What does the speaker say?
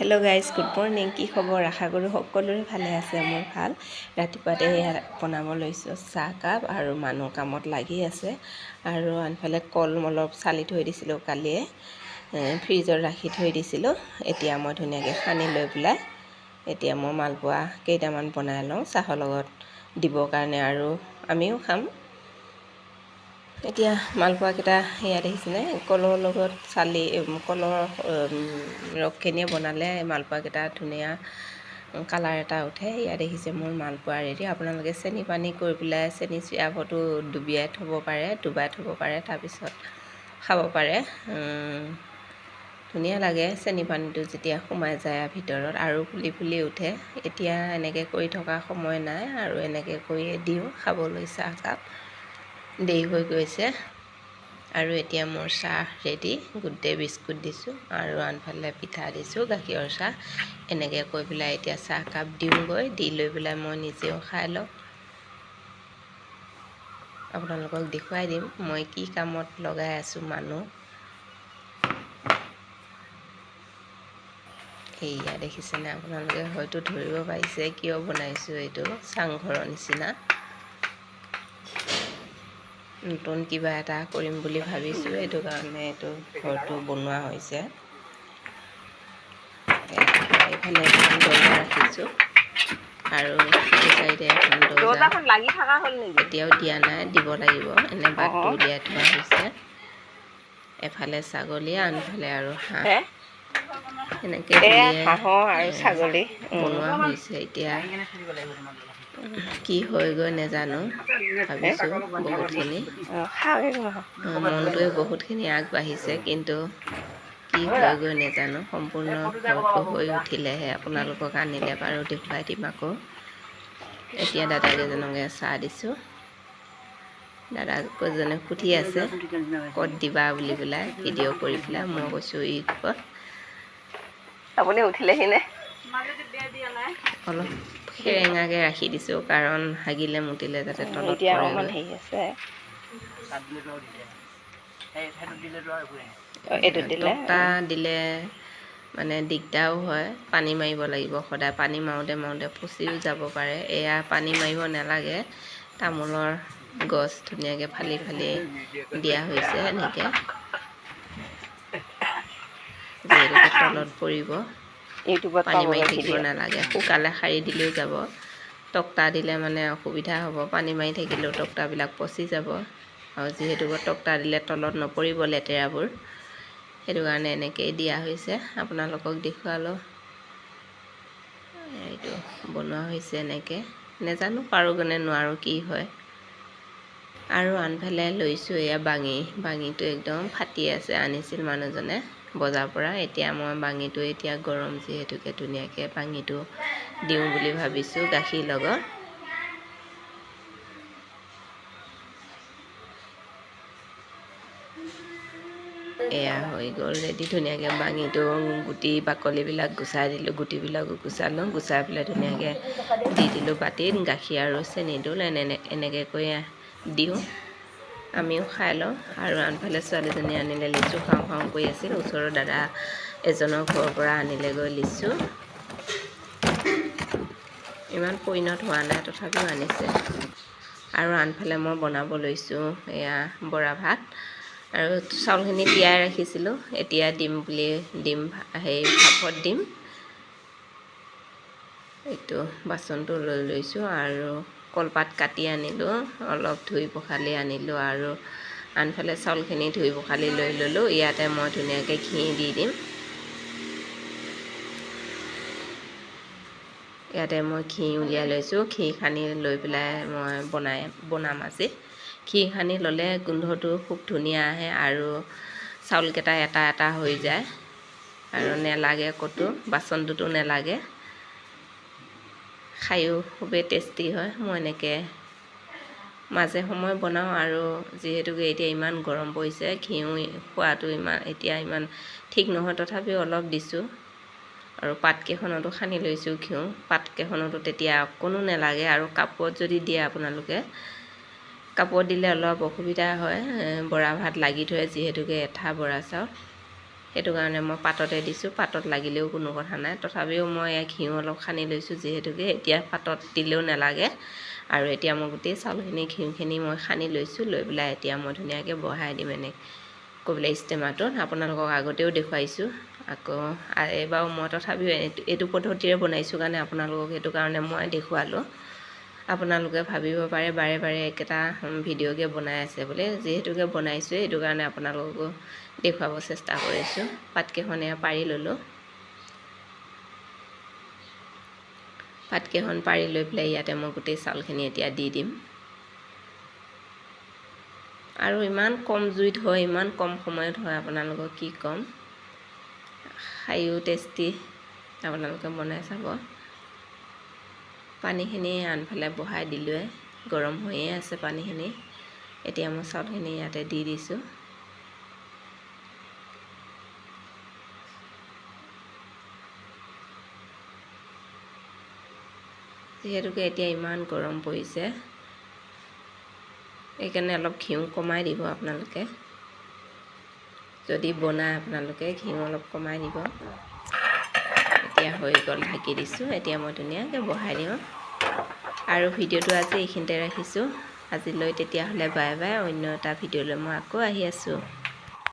Hello' guys, good morning. কি খবৰ? আশা কৰোঁ সকলোৰে ভালে আছে। মোৰ ভাল। ৰাতিপুৱাতে বনাব লৈছোঁ চাহকাপ আৰু মানুহ কামত লাগি আছে। আৰু আনফালে কল অলপ চালি থৈ দিছিলোঁ কালিয়ে, ফ্ৰিজত ৰাখি থৈ দিছিলোঁ। এতিয়া মই ধুনীয়াকৈ সানি লৈ পেলাই এতিয়া মই মালপোৱা কেইটামান বনাই লওঁ চাহৰ লগত দিবৰ কাৰণে, আৰু আমিও খাম। এতিয়া মালপোৱাকেইটা সেয়া দেখিছেনে, কলৰ লগত কলৰ ৰসখিনিয়ে বনালে মালপোৱাকেইটা ধুনীয়া কালাৰ এটা উঠে। ইয়াত দেখিছে মোৰ মালপোৱা ৰেডি। আপোনালোকে চেনি পানী কৰি পেলাই চেনি চিৰাপতো ডুবাই থ'ব পাৰে, তাৰপিছত খাব পাৰে। ধুনীয়া লাগে চেনি পানীটো যেতিয়া সোমাই যায় ভিতৰত আৰু ফুলি ফুলি উঠে। এতিয়া এনেকৈ কৰি থকা সময় নাই আৰু এনেকৈ কৰিয়ে দিওঁ খাবলৈ চাহকাপ। দেৰি হৈ গৈছে আৰু এতিয়া মোৰ চাহ ৰেডি। গুড ডে বিস্কুট দিছোঁ আৰু আনফালে পিঠা দিছোঁ, গাখীৰৰ চাহ। এনেকৈ কৈ পেলাই এতিয়া চাহকাপ দিওঁগৈ, দি লৈ পেলাই মই নিজেও খাই লওঁ। আপোনালোকক দেখুৱাই দিম মই কি কামত লগাই আছোঁ মানুহ। এইয়া দেখিছেনে আপোনালোকে, হয়তো ধৰিব পাৰিছে কিয় বনাইছোঁ। এইটো চাংঘৰৰ নিচিনা নতুন কিবা এটা কৰিম বুলি ভাবিছোঁ, সেইটো কাৰণে এইটো ঘৰটো বনোৱা হৈছে। এইফালে এখন দৰ্জা ৰাখিছোঁ আৰু এই চাইডে এখন দৰ্জাখন লাগি থকা হ'ল নেকি? এতিয়াও দিয়া নাই, দিব লাগিব। এনে বাটটো উলিয়াই থোৱা হৈছে। এফালে ছাগলী, আনফালে আৰু হাঁহ। এনেকৈ হাঁহৰ আৰু ছাগলী বনোৱা হৈছে। এতিয়া কি হয়গৈ নেজানো, ভাবিছোঁ বহুতখিনি মনটোৱে বহুতখিনি আগবাঢ়িছে, কিন্তু কি হয়গৈ নেজানো। সম্পূৰ্ণ ঘৰটো হৈ উঠিলেহে আপোনালোকক আনিলে বাৰু দেখুৱাই দিম আকৌ। এতিয়া দাদাকেইজনকে চাহ দিছোঁ। দাদাকেইজনে সুধি আছে ক'ত দিবা বুলি পেলাই, ভিডিঅ' কৰি পেলাই। মই কৈছোঁ ইউটিউবত। আপুনি উঠিলেহি নে? অলপ সেৰেঙাকৈ ৰাখি দিছোঁ, কাৰণ হাগিলে মুতিলে যাতে তলত পৰে। তক্তা দিলে মানে দিগদাৰো হয়, পানী মাৰিব লাগিব সদায়। পানী মাৰোঁতে মাৰোঁতে পচিও যাব পাৰে। এয়া পানী মাৰিব নালাগে, তামোলৰ গছ ধুনীয়াকৈ ফালি ফালি দিয়া হৈছে। এনেকৈ যিহেতুকে তলত পৰিব, পানী মাৰি থাকিব নালাগে। শুকালে সাৰি দিলেও যাব। তক্তা দিলে মানে অসুবিধা হ'ব, পানী মাৰি থাকিলেও তক্তাবিলাক পচি যাব। আৰু যিহেতুকে তক্তা দিলে তলত নপৰিব লেতেৰাবোৰ, সেইটো কাৰণে এনেকৈয়ে দিয়া হৈছে। আপোনালোকক দেখুৱালোঁ। এইটো বনোৱা হৈছে এনেকৈ। নেজানো পাৰোঁগৈ নে নোৱাৰোঁ, কি হয়। আৰু আনফালে লৈছোঁ এয়া বাঙিটো একদম ফাটি আছে। আনিছিল মানুহজনে বজাৰৰ পৰা। এতিয়া মই বাঙিটো, এতিয়া গৰম যিহেতুকে ধুনীয়াকৈ বাঙিটো দিওঁ বুলি ভাবিছোঁ গাখীৰ লগত। এয়া হৈ গ'ল ৰেডি। ধুনীয়াকৈ বাঙিটো গুটি বাকলিবিলাক গুচাই দিলোঁ, গুটিবিলাকো গুচালোঁ। গুচাই পেলাই ধুনীয়াকৈ দি দিলোঁ বাতিত। গাখীৰ আৰু চেনি দিওঁ, এনেকৈ কৰি দিওঁ, আমিও খাই লওঁ। আৰু আনফালে ছোৱালীজনী আনিলে লিচু, খাওঁ খাওঁ কৰি আছিল। ওচৰৰ দাদা এজনৰ ঘৰৰ পৰা আনিলেগৈ লিচু। ইমান পৰিণত হোৱা নাই, তথাপিও আনিছে। আৰু আনফালে মই বনাব লৈছোঁ এয়া বৰা ভাত। আৰু চাউলখিনি তিয়াই ৰাখিছিলোঁ, এতিয়া ভাপত দিম। এইটো বাচনটো লৈ লৈছোঁ আৰু কলপাত কাটি আনিলোঁ, অলপ ধুই পখালি আনিলোঁ। আৰু আনফালে চাউলখিনি ধুই পখালি লৈ ল'লোঁ। ইয়াতে মই ধুনীয়াকৈ ঘি দি দিম। ইয়াতে মই ঘি উলিয়াই লৈছোঁ। ঘি সানি লৈ পেলাই মই বনাম আজি। ঘি সানি ল'লে গোন্ধটো খুব ধুনীয়া আহে আৰু চাউলকেইটা এটা এটা হৈ যায় আৰু নেলাগে ক'তো, বাচনটোতো নেলাগে। খায়ো খুবেই টেষ্টি হয়। মই এনেকৈ মাজে সময়ে বনাওঁ। আৰু যিহেতুকে এতিয়া ইমান গৰম পৰিছে, ঘিউ খোৱাটো এতিয়া ইমান ঠিক নহয়, তথাপিও অলপ দিছোঁ। আৰু পাতকেইখনতো সানি লৈছোঁ ঘিউ। পাতকেইখনতো তেতিয়া অকণো নেলাগে। আৰু কাপোৰত যদি দিয়ে আপোনালোকে, কাপোৰত দিলে অলপ অসুবিধা হয়, বৰা ভাত লাগি ধৰে যিহেতুকে এঠা বৰা চাউল। সেইটো কাৰণে মই পাততে দিছোঁ। পাতত লাগিলেও কোনো কথা নাই, তথাপিও মই ঘিউ অলপ সানি লৈছোঁ, যিহেতুকে এতিয়া পাতত দিলেও নালাগে। আৰু এতিয়া মই গোটেই চাউলখিনি ঘিউখিনি মই সানি লৈছোঁ। লৈ পেলাই এতিয়া মই ধুনীয়াকৈ বহাই দিম এনেকৈ কৈ পেলাই ষ্টেমাটোত। আপোনালোকক আগতেও দেখুৱাইছোঁ, আকৌ এইবাৰো মই তথাপিও এইটো পদ্ধতিৰে বনাইছোঁ কাৰণে আপোনালোকক সেইটো কাৰণে মই দেখুৱালোঁ। আপোনালোকে ভাবিব পাৰে বাৰে বাৰে একেটা ভিডিঅ'কে বনাই আছে বুলি, যিহেতুকে বনাইছোঁ সেইটো কাৰণে আপোনালোককো দেখুৱাব চেষ্টা কৰিছোঁ। পাতকেইখন পাৰি ল'লোঁ। পাতকেইখন পাৰি লৈ পেলাই ইয়াতে মই গোটেই চাউলখিনি এতিয়া দি দিম। আৰু ইমান কম জুইত হয়, ইমান কম সময়ত হয়, আপোনালোকক কি ক'ম। খায়ো টেষ্টি, আপোনালোকে বনাই চাব। পানীখিনি আনফালে বহাই দিলোঁৱে, গৰম হৈয়ে আছে পানীখিনি। এতিয়া মই চাউলখিনি ইয়াতে দি দিছোঁ। যিহেতুকে এতিয়া ইমান গৰম পৰিছে, সেইকাৰণে অলপ ঘিউ কমাই দিব আপোনালোকে। যদি বনায় আপোনালোকে ঘিউ অলপ কমাই দিব। এতিয়া হৈ গ'ল, ঢাকি দিছোঁ। এতিয়া মই ধুনীয়াকৈ বহাই দিওঁ। আৰু ভিডিঅ'টো আজি এইখিনিতে ৰাখিছোঁ। আজিলৈ তেতিয়াহ'লে বাই বাই। অন্য এটা ভিডিঅ'লৈ মই আকৌ আহি আছোঁ।